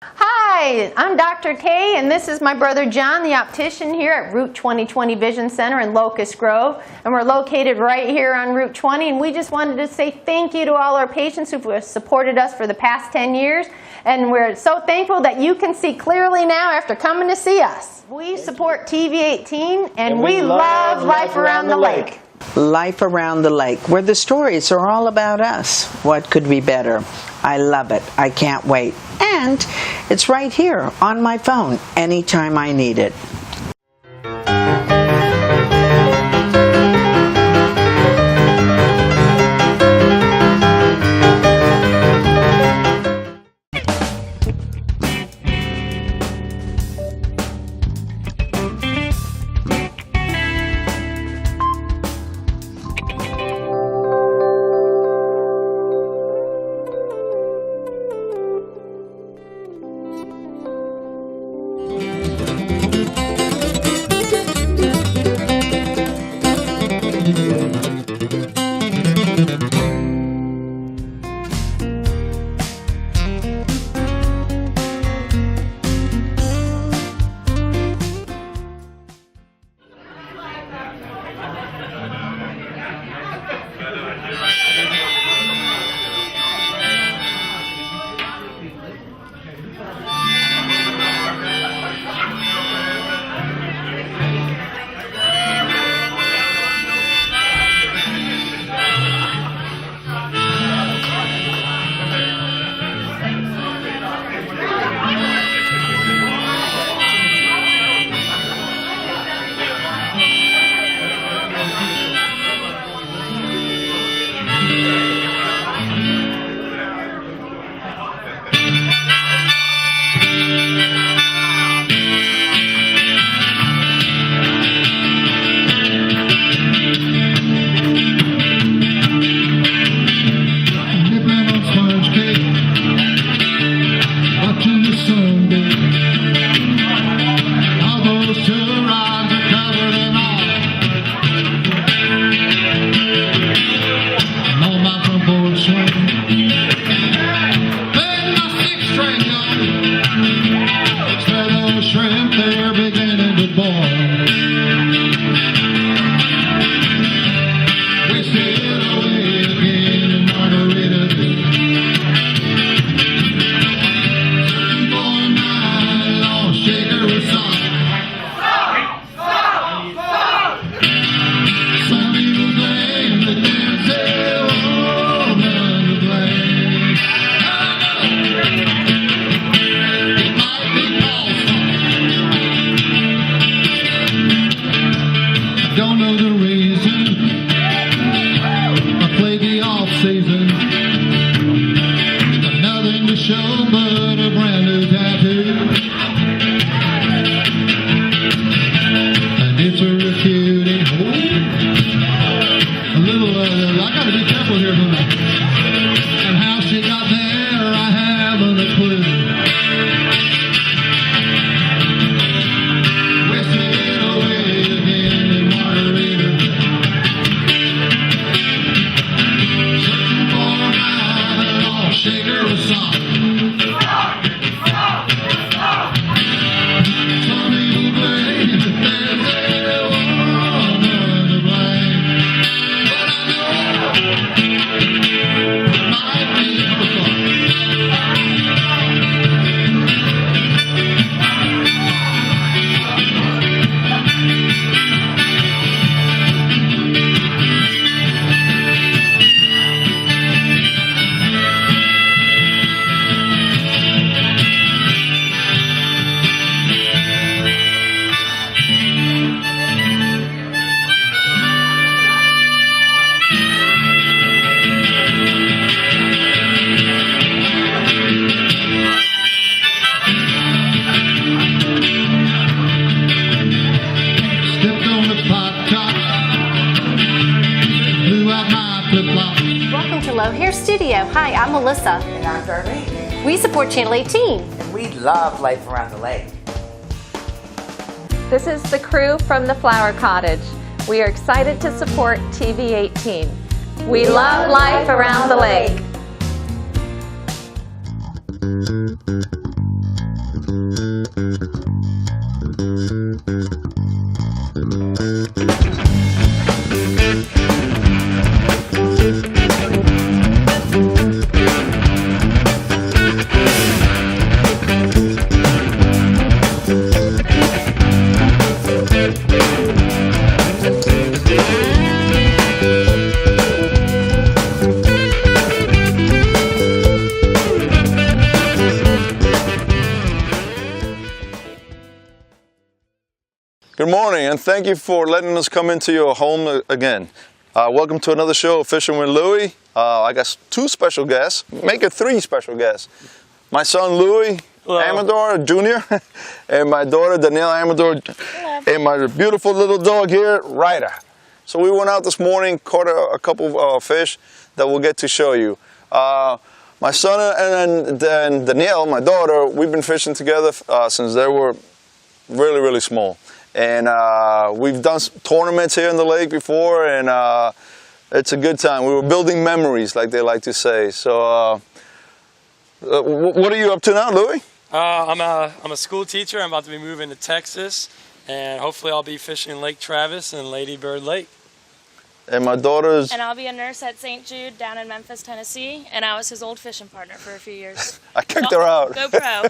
Hi, I'm Dr. Kay, and this is my brother John, the optician here at Route 2020 Vision Center in Locust Grove. And we're located right here on Route 20, and we just wanted to say thank you to all our patients who've supported us for the past 10 years. And we're so thankful that you can see clearly now after coming to see us. We support TV18, and we love Life Around the Lake. Life Around the Lake, where the stories are all about us. What could be better? I love it. I can't wait. And it's right here on my phone anytime I need it. Hair Studio. Hi, I'm Melissa. And I'm Darlene. We support Channel 18. And we love Life Around the Lake. This is the crew from the Flower Cottage. We are excited to support TV18. We love Life Around the Lake. Good morning, and thank you for letting us come into your home again. Welcome to another show of Fishin' with Louie. I got two special guests, make it three special guests. My son Louie Amador Jr. and my daughter Danielle Amador. Hello. And my beautiful little dog here, Ryder. So we went out this morning, caught a couple of fish that we'll get to show you. My son and Danielle, my daughter, we've been fishing together since they were really, really small. And we've done tournaments here in the lake before, and it's a good time. We were building memories, like they like to say. So what are you up to now, Louie? I'm a school teacher. I'm about to be moving to Texas, and hopefully I'll be fishing Lake Travis and Lady Bird Lake. And my daughter's... And I'll be a nurse at St. Jude down in Memphis, Tennessee, and I was his old fishing partner for a few years. I kicked her out. Go pro.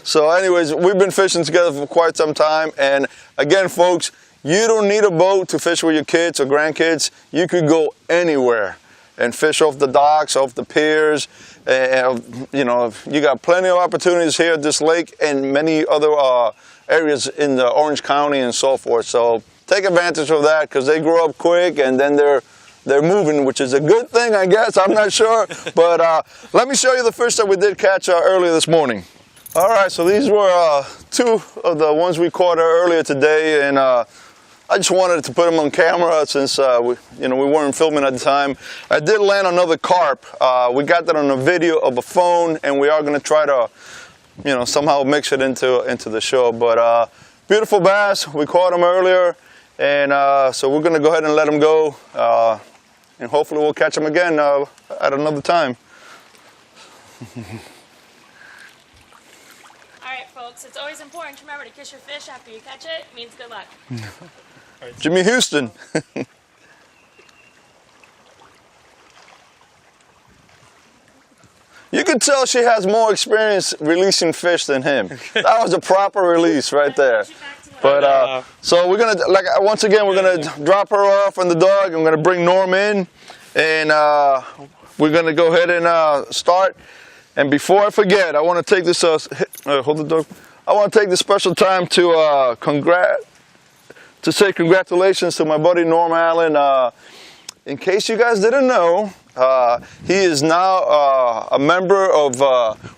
So anyways, we've been fishing together for quite some time, and again, folks, you don't need a boat to fish with your kids or grandkids. You could go anywhere and fish off the docks, off the piers, and you know, you got plenty of opportunities here at this lake and many other areas in the Orange County and so forth. So take advantage of that, because they grow up quick and then they're moving, which is a good thing, I guess. I'm not sure. But let me show you the fish that we did catch earlier this morning. All right, so these were two of the ones we caught earlier today, and I just wanted to put them on camera since we weren't filming at the time. I did land another carp. We got that on a video of a phone, and we are going to try to, somehow mix it into the show. But beautiful bass. We caught them earlier. And so we're going to go ahead and let them go, and hopefully we'll catch them again at another time. All right, folks, it's always important to remember to kiss your fish after you catch it. It means good luck. Jimmy Houston. You could tell she has more experience releasing fish than him. That was a proper release right there. But so we're gonna, once again, we're gonna drop her off on the dog. I'm gonna bring Norm in, and we're gonna go ahead and start. And before I forget, I want to take this. Hold the dog. I want to take this special time to say congratulations to my buddy Norm Allen. In case you guys didn't know, he is now a member of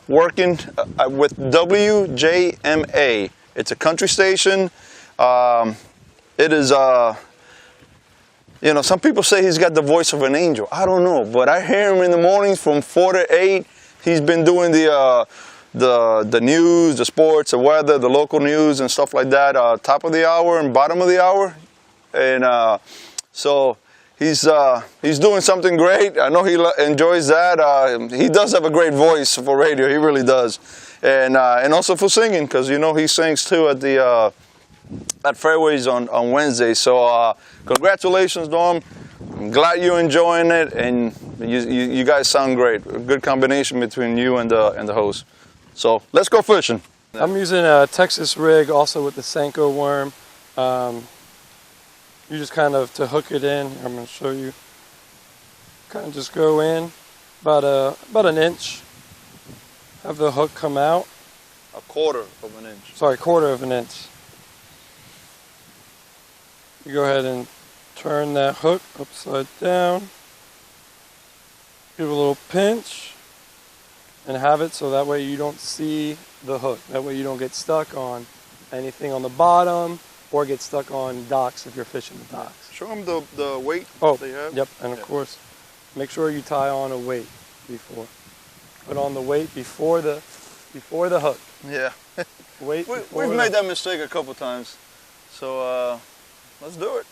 working with WJMA. It's a country station. It is, some people say he's got the voice of an angel. I don't know, but I hear him in the mornings from 4 to 8. He's been doing the news, the sports, the weather, the local news and stuff like that, top of the hour and bottom of the hour. And so he's doing something great. I know he enjoys that. He does have a great voice for radio. He really does. And also for singing, because he sings too at the at Fairways on Wednesday. So congratulations, Norm. I'm glad you're enjoying it, and you guys sound great. A good combination between you and the host. So let's go fishing. I'm using a Texas rig, also with the Senko worm. You just kind of, to hook it in, I'm going to show you. Kind of just go in about an inch. Have the hook come out. A quarter of an inch. Sorry, quarter of an inch. You go ahead and turn that hook upside down. Give it a little pinch and have it so that way you don't see the hook. That way you don't get stuck on anything on the bottom or get stuck on docks if you're fishing the docks. Show them the weight they have. Yep, and of course, make sure you tie on a weight before. Put on the weight before the hook. Yeah. Weight. We've made that mistake a couple times, so let's do it.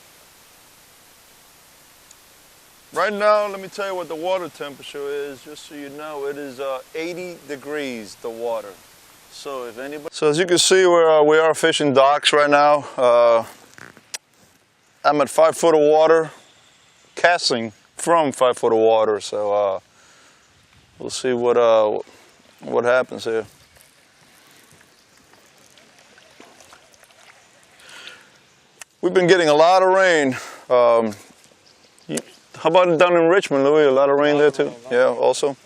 Right now, let me tell you what the water temperature is, just so you know. It is 80 degrees, the water. So if anybody... So as you can see, we are fishing docks right now. I'm at 5 foot of water, casting from 5 foot of water. So we'll see what happens here. We've been getting a lot of rain. How about down in Richmond, Louie? A lot of rain there too? Yeah, also?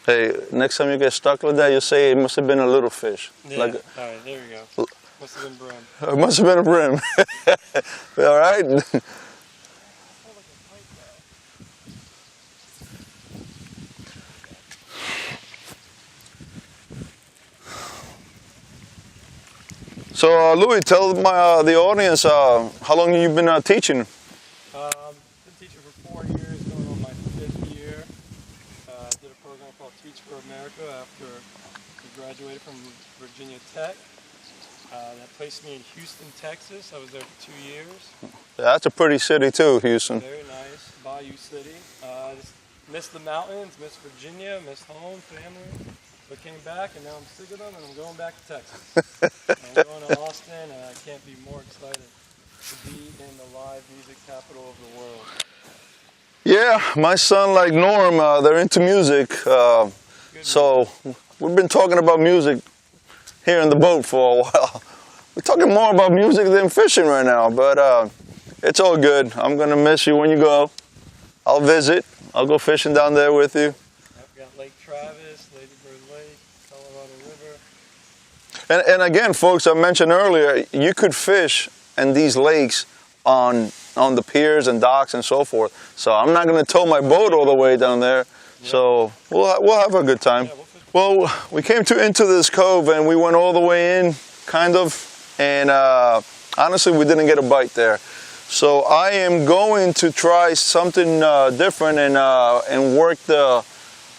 Hey, next time you get stuck with that, you say it must have been a little fish. Yeah. Like, All right, there we go. Must have been brim. it must have been a brim. All right. So, Louie, tell the audience how long you've been teaching. Been teaching for 4 years, going on my 5th year. Did a program called Teach for America after we graduated from Virginia Tech. That placed me in Houston, Texas. I was there for 2 years. That's a pretty city too, Houston. Very nice, Bayou City. Just missed the mountains, missed Virginia, missed home, family. But came back, and now I'm sick of them, and I'm going back to Texas. I'm going to Austin, and I can't be more excited to be in the live music capital of the world. Yeah, my son, like Norm, they're into music. So we've been talking about music here in the boat for a while. We're talking more about music than fishing right now, but it's all good. I'm going to miss you when you go. I'll visit. I'll go fishing down there with you. I've got Lake Travis, Lady Bird Lake, Colorado River. And again, folks, I mentioned earlier, you could fish in these lakes on the piers and docks and so forth. So I'm not going to tow my boat all the way down there. So we'll have a good time. Well, we came into this cove and we went all the way in, kind of. And honestly, we didn't get a bite there. So I am going to try something different and work the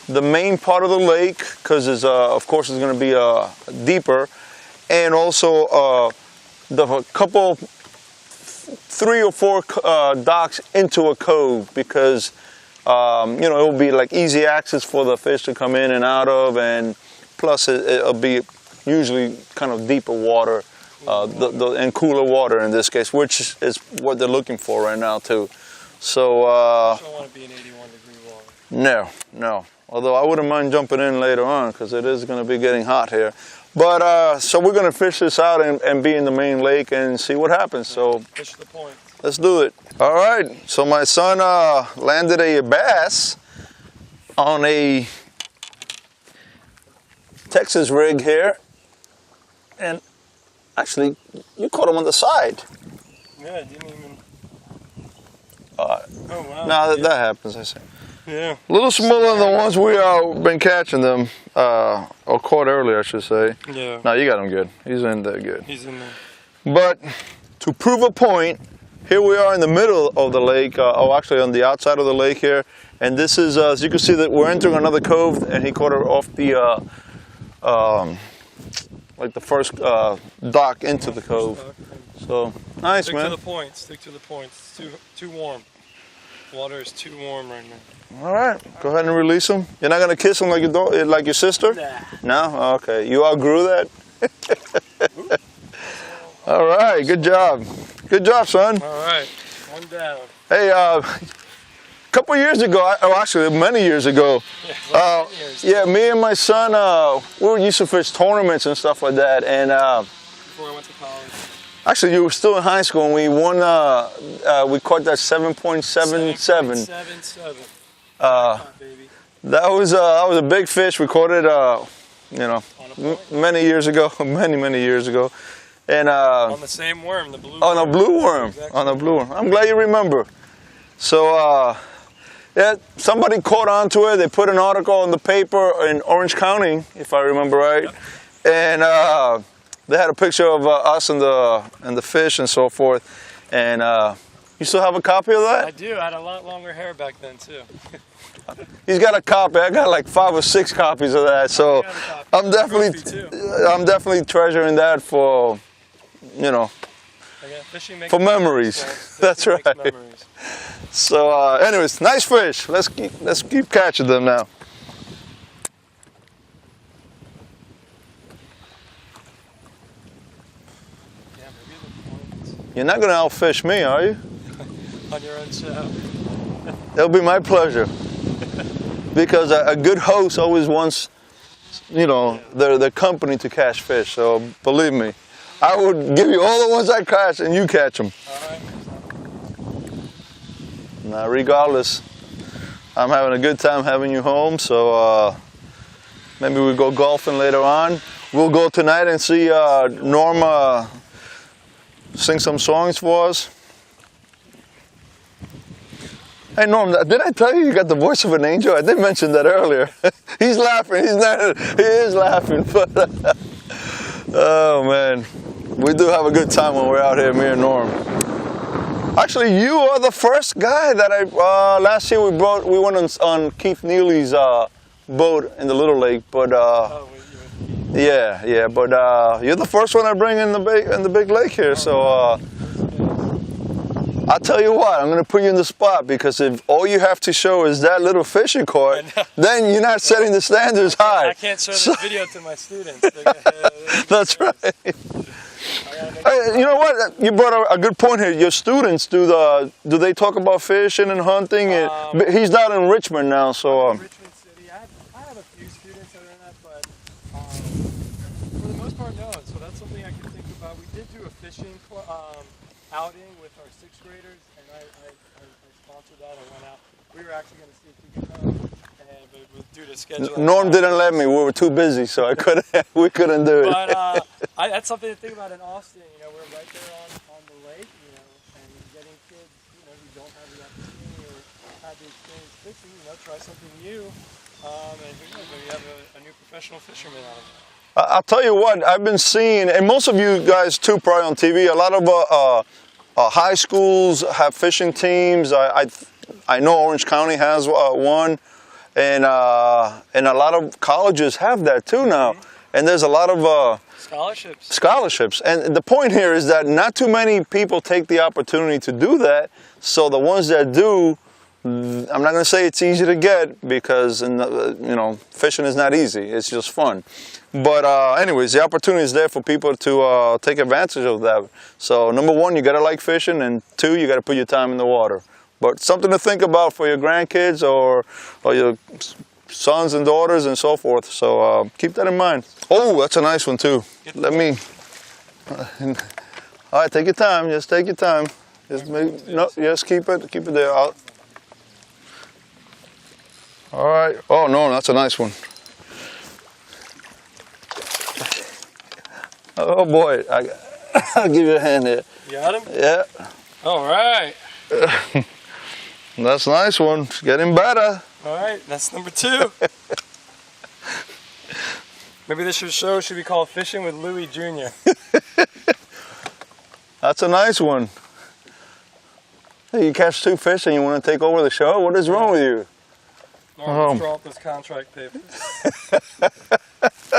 main part of the lake, because it's of course it's going to be deeper, and also the couple 3 or 4 docks into a cove, because you know, it will be like easy access for the fish to come in and out of, and plus it'll be usually kind of deeper water, and cooler water in this case, which is what they're looking for right now too. So I don't want to be in 81-degree water. no. Although I wouldn't mind jumping in later on, because it is going to be getting hot here. But so we're going to fish this out and be in the main lake and see what happens. So Fish the point. let's do it. All right. So my son landed a bass on a Texas rig here, and actually you caught him on the side. Yeah, it didn't even. Oh wow. No, that happens. I say. Yeah. A little smaller than the ones we been catching them, or caught earlier, I should say. Yeah. No, you got him good. He's in there good. He's in there. But to prove a point, here we are in the middle of the lake, actually on the outside of the lake here. And this is, as you can see, that we're entering another cove, and he caught her off the, like the first dock into the cove. So, nice, Stick man. to the point. Stick to the point. It's too warm. Water is too warm right now. All right, go ahead and release him. You're not gonna kiss him like your sister? Nah. No? Okay, you outgrew that? All right, good job. Good job, son. All right, one down. Hey, a couple years ago, actually many years ago, yeah, me and my son, we used to fish tournaments and stuff like that. And Before I went to college. actually, you were still in high school, and we won. We caught that 7.77. 7.77. Baby. That was a big fish. We caught it, you know, many years ago, many years ago, and on the same worm, the blue. on worm. a blue worm, Exactly. on a blue worm. I'm glad you remember. So yeah, somebody caught onto it. They put an article in the paper in Orange County, if I remember right, Yep. and they had a picture of us and the fish and so forth. And you still have a copy of that? I do. I had a lot longer hair back then too. He's got a copy. I got like 5 or 6 copies of that. So I'm definitely treasuring that for, you know, Fishing makes for memories. That's makes right. memories. So anyways, nice fish. Let's keep catching them now. Yeah, maybe the points You're not gonna outfish me, are you? on your own show. It'll be my pleasure. Because a good host always wants, you know, their company to catch fish. So believe me, I would give you all the ones I catch, and you catch them. All right. Now, regardless, I'm having a good time having you home. So Maybe we'll go golfing later on. We'll go tonight and see Norma sing some songs for us. Hey Norm, did I tell you got the voice of an angel? I did mention that earlier. He's laughing. He is laughing. But oh man, we do have a good time when we're out here, me and Norm. Actually, you are the first guy that last year we went on Keith Neely's boat in the Little Lake, but yeah. But you're the first one I bring in the big lake here, so. I'll tell you what, I'm going to put you in the spot, because if all you have to show is that little fishing cart, then you're not setting the standards high. I can't show this video to my students. That's right. Hey, you know what? You brought a good point here. Your students, do they talk about fishing and hunting? He's not in Richmond now, so. Richmond City. I have a few students that are in that, but for the most part, no. So that's something I can think about. We did do a fishing outing with our 6th graders, and I sponsored that. I went out. We were actually going to see if we could come, but due to schedule. Norm didn't let me. We were too busy, so we couldn't do it. But that's something to think about in Austin. You know, we're right there on the lake, you know, and getting kids, you know, who don't have the opportunity or have the experience fishing, you know, try something new, and who knows, maybe have a new professional fisherman out of it. I'll tell you what, I've been seeing, and most of you guys too, probably on TV, a lot of high schools have fishing teams. I know Orange County has one, and a lot of colleges have that too now. And there's a lot of scholarships. And the point here is that not too many people take the opportunity to do that. So the ones that do, I'm not going to say it's easy to get, because you know, fishing is not easy. It's just fun. But anyways, the opportunity is there for people to take advantage of that. So number one, you got to like fishing, and 2, you got to put your time in the water. But something to think about for your grandkids or your sons and daughters and so forth. So keep that in mind. Oh, that's a nice one too. Let me. All right, take your time. Just take your time. Just keep it there. All right. Oh no, that's a nice one. Oh boy, I'll give you a hand here. You got him? Yeah. All right. That's a nice one. It's getting better. All right, that's number 2. Maybe this show should be called Fishing with Louie Jr. That's a nice one. Hey, you catch 2 fish and you want to take over the show? What is wrong with you? Norm, let's draw up those contract papers. So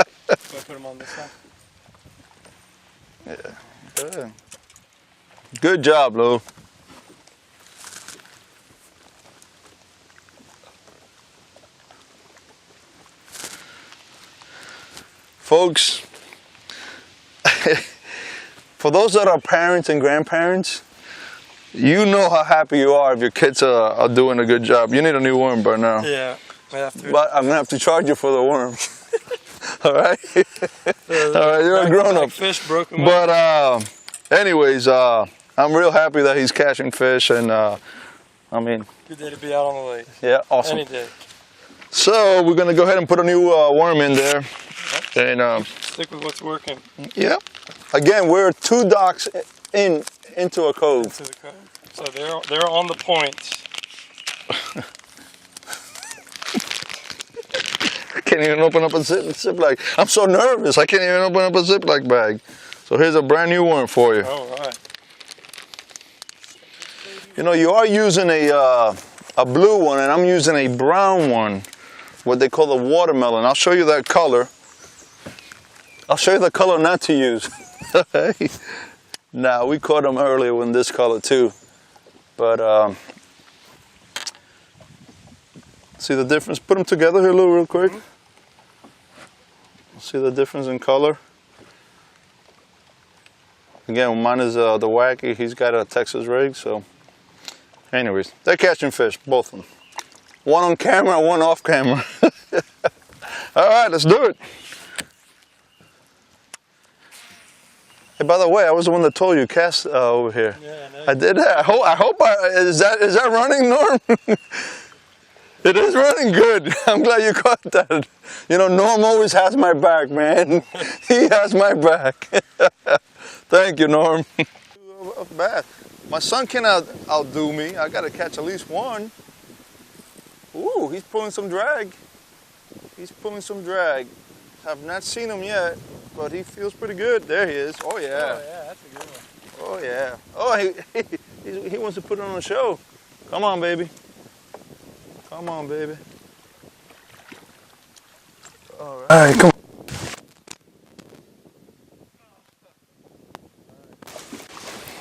I put them on this side. Yeah. Good. Good job, Lou. Folks, for those that are parents and grandparents, you know how happy you are if your kids are doing a good job. You need a new worm by now. Yeah, I have to. But I'm going to have to charge you for the worms. All right? All right, you're a grown-up. Like fish broken. But anyways, I'm real happy that he's catching fish, and I mean... Good day to be out on the lake. Yeah, awesome. Any day. So we're going to go ahead and put a new worm in there. And stick with what's working. Yeah. Again, we're 2 docks into a cove. Into the cove. So they're on the point. I can't even open up a Ziploc. I'm so nervous. I can't even open up a Ziploc bag. So here's a brand new worm for you. All right. You know, you are using a blue one, and I'm using a brown one, what they call the watermelon. I'll show you that color. I'll show you the color not to use. Now, we caught them earlier with this color too. But see the difference? Put them together here, Lou, real quick. See the difference in color? Again, mine is the wacky. He's got a Texas rig, so. Anyways, they're catching fish, both of them. One on camera, one off camera. All right, let's do it. Hey, by the way, I was the one that told you cast over here. Yeah, I did that. I hope is that running, Norm? It is running good. I'm glad you caught that. You know, Norm always has my back, man. He has my back. Thank you, Norm. Bad. My son cannot outdo me. I got to catch at least one. Ooh, he's pulling some drag. He's pulling some drag. I've not seen him yet, but he feels pretty good. There he is. Oh, yeah. Oh, yeah, that's a good one. Oh, yeah. Oh, he wants to put on a show. Come on, baby. Come on, baby. All right, come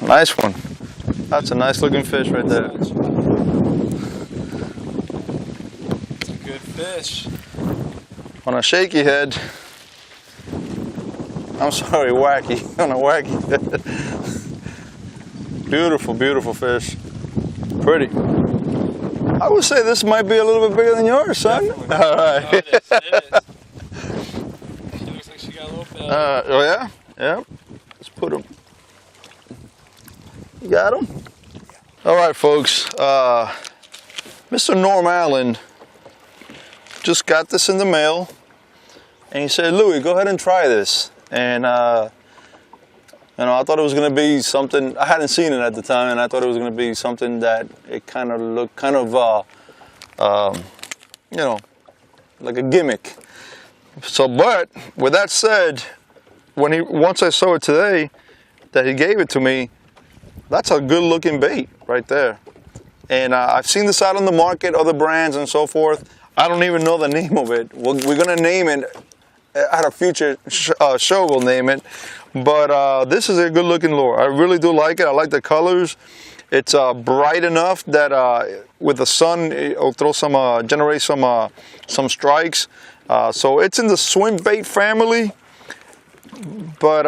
on. Nice one. That's a nice looking fish right there. It's a good fish. On a shaky head. I'm sorry, wacky. On a wacky head. Beautiful, beautiful fish. Pretty. I would say this might be a little bit bigger than yours, son. Definitely. All right. Oh, it is. She looks like she got a little belly. Oh yeah? Yeah. Let's put him. You got him? All right, folks. Mr. Norm Allen just got this in the mail, and he said, "Louie, go ahead and try this." And you know, I thought it was going to be something. I hadn't seen it at the time, and I thought it was going to be something that it kind of looked kind of, you know, like a gimmick. So, but with that said, once I saw it today, that he gave it to me, that's a good-looking bait right there. And I've seen this out on the market, other brands and so forth. I don't even know the name of it. We're going to name it at a future show. We'll name it. But this is a good-looking lure. I really do like it. I like the colors. It's bright enough that with the sun, it'll throw some, generate some strikes. So it's in the swim bait family. But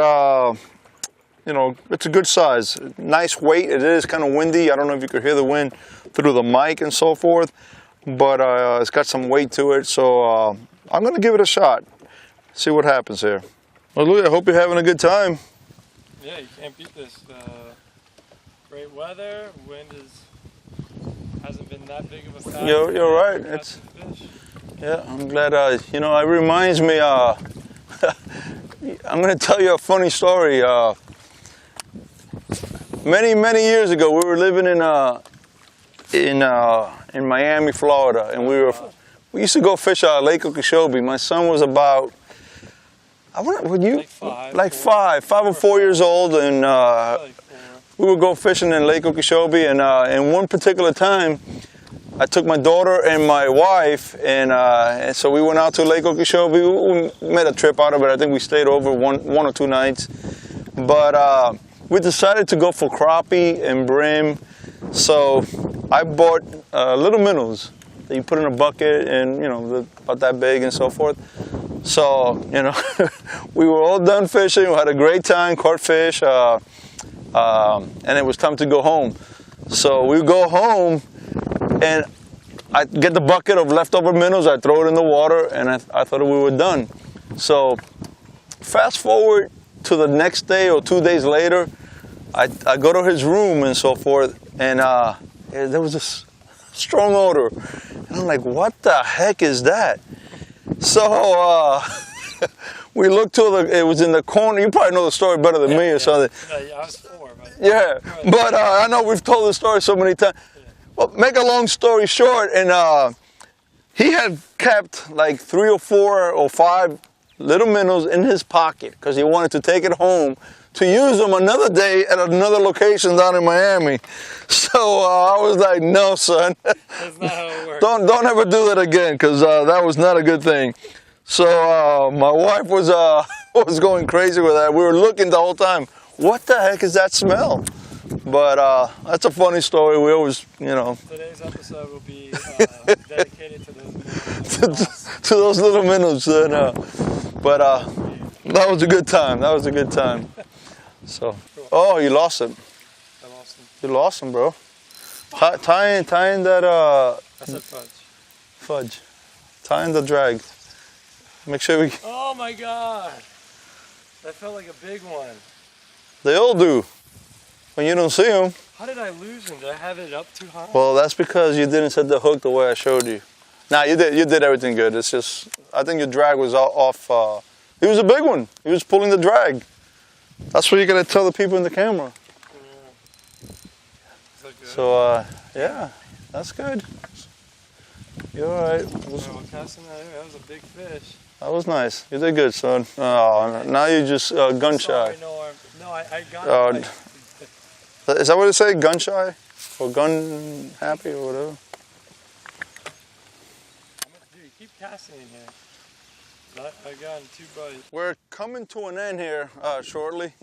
you know, it's a good size. Nice weight. It is kind of windy. I don't know if you could hear the wind through the mic and so forth, but it's got some weight to it. So I'm going to give it a shot. See what happens here. Well, Louie, I hope you're having a good time. Yeah, you can't beat this. Great weather. Wind hasn't been that big of a factor. You're right. It's yeah. I'm glad. You know, it reminds me. I'm going to tell you a funny story. Many years ago, we were living in Miami, Florida, and we used to go fish at Lake Okeechobee. My son was about, like five or 4 years old, and we would go fishing in Lake Okeechobee. And one particular time, I took my daughter and my wife, and so we went out to Lake Okeechobee. We made a trip out of it. I think we stayed over one or two nights, but we decided to go for crappie and brim. So I bought little minnows that you put in a bucket, and you know, about that big and so forth. So you know, we were all done fishing. We had a great time, caught fish, and it was time to go home. So we go home, and I get the bucket of leftover minnows. I throw it in the water, and I thought we were done. So fast forward to the next day or 2 days later, I go to his room and so forth, and there was this strong odor. And I'm like, what the heck is that? So we looked to it was in the corner. You probably know the story better than me or something. Yeah, I was 4, but yeah, but I know we've told the story so many times. Well, make a long story short, and he had kept like 3 or 4 or 5 little minnows in his pocket because he wanted to take it home to use them another day at another location down in Miami. So I was like, no, son. that's not how it works. Don't ever do that again, because that was not a good thing. So my wife was going crazy with that. We were looking the whole time. What the heck is that smell? But that's a funny story. We always, you know. Today's episode will be dedicated to those minnows. to those little minnows. But that was a good time. That was a good time. So, oh, you lost him. I lost him. You lost him, bro. Tying that. I said fudge. Fudge. Tying the drag. Make sure we. Oh my God! That felt like a big one. They all do. When you don't see them. How did I lose him? Did I have it up too high? Well, that's because you didn't set the hook the way I showed you. Nah, you did everything good. It's just, I think your drag was off. It was a big one. He was pulling the drag. That's what you're gonna tell the people in the camera. So, yeah, that's good. You're all right. That was a big fish. That was nice. You did good, son. Oh, now you're just gun shy. Sorry, no, I got it. Is that what it say? Gun shy? Or gun happy or whatever? Dude, keep casting in here. I got 2 bites. We're coming to an end here shortly.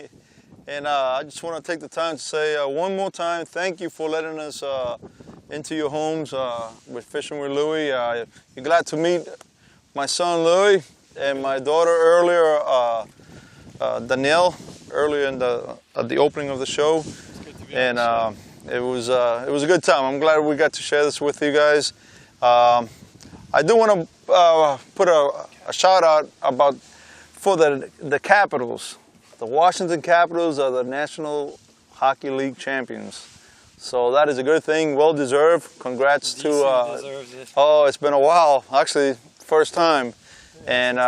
And I just want to take the time to say one more time, thank you for letting us into your homes with Fishing with Louie. You're glad to meet my son Louie and my daughter earlier, Danielle, earlier at the opening of the show. And it was a good time. I'm glad we got to share this with you guys. I do want to put a shout out for the Capitals. The Washington Capitals are the National Hockey League champions. So that is a good thing, well deserved. Congrats to, deserves it. Oh, it's been a while, actually, first time. And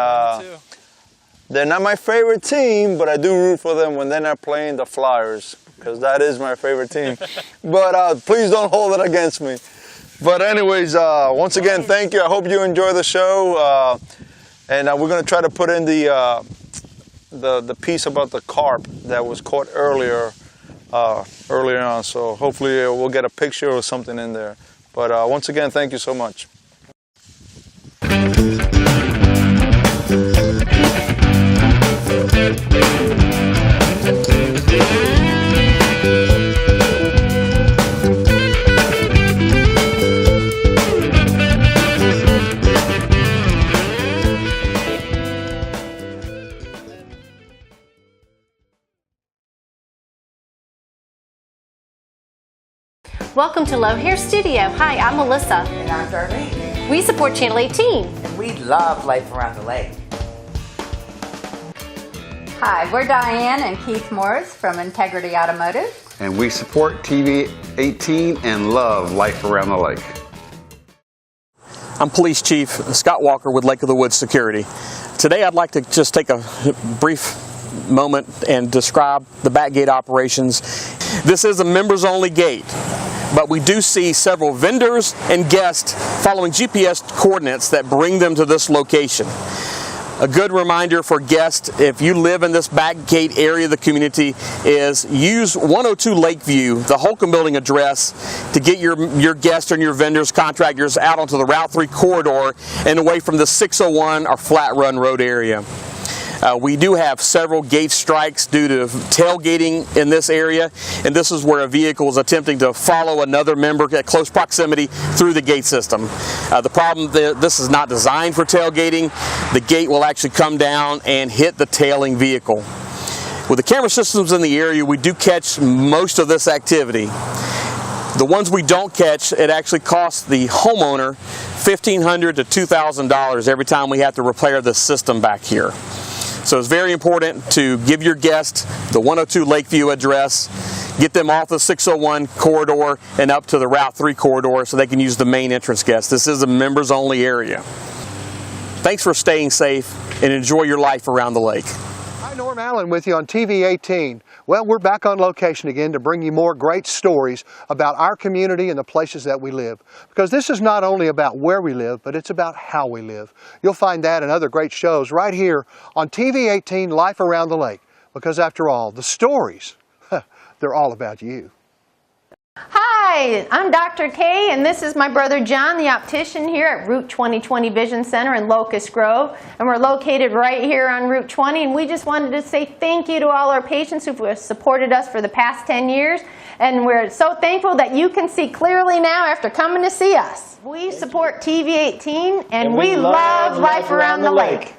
they're not my favorite team, but I do root for them when they're not playing the Flyers, because that is my favorite team. But please don't hold it against me. But anyways, once again, thank you. I hope you enjoy the show. And we're gonna try to put in the piece about the carp that was caught earlier on. So hopefully we'll get a picture or something in there. But once again, thank you so much. Welcome to Low Hair Studio. Hi, I'm Melissa. And I'm Darlene. We support Channel 18. And we love Life Around the Lake. Hi, we're Diane and Keith Morris from Integrity Automotive. And we support TV 18 and love Life Around the Lake. I'm Police Chief Scott Walker with Lake of the Woods Security. Today I'd like to just take a brief moment and describe the back gate operations. This is a members only gate, but we do see several vendors and guests following GPS coordinates that bring them to this location. A good reminder for guests, if you live in this back gate area of the community, is use 102 Lakeview, the Holcomb Building address, to get your guests and your vendors, contractors out onto the Route 3 corridor and away from the 601 or Flat Run Road area. We do have several gate strikes due to tailgating in this area, and this is where a vehicle is attempting to follow another member at close proximity through the gate system. The problem, this is not designed for tailgating. The gate will actually come down and hit the tailing vehicle. With the camera systems in the area, we do catch most of this activity. The ones we don't catch, it actually costs the homeowner $1,500 to $2,000 every time we have to repair the system back here. So it's very important to give your guests the 102 Lakeview address, get them off the 601 corridor and up to the Route 3 corridor so they can use the main entrance guests. This is a members only area. Thanks for staying safe and enjoy your life around the lake. Hi, Norm Allen with you on TV 18. Well, we're back on location again to bring you more great stories about our community and the places that we live. Because this is not only about where we live, but it's about how we live. You'll find that and other great shows right here on TV 18 Life Around the Lake. Because after all, the stories, they're all about you. Hi, I'm Dr. Kay, and this is my brother John, the optician here at Route 2020 Vision Center in Locust Grove. And we're located right here on Route 20, and we just wanted to say thank you to all our patients who've supported us for the past 10 years. And we're so thankful that you can see clearly now after coming to see us. We support TV 18, and we love Life Around the Lake.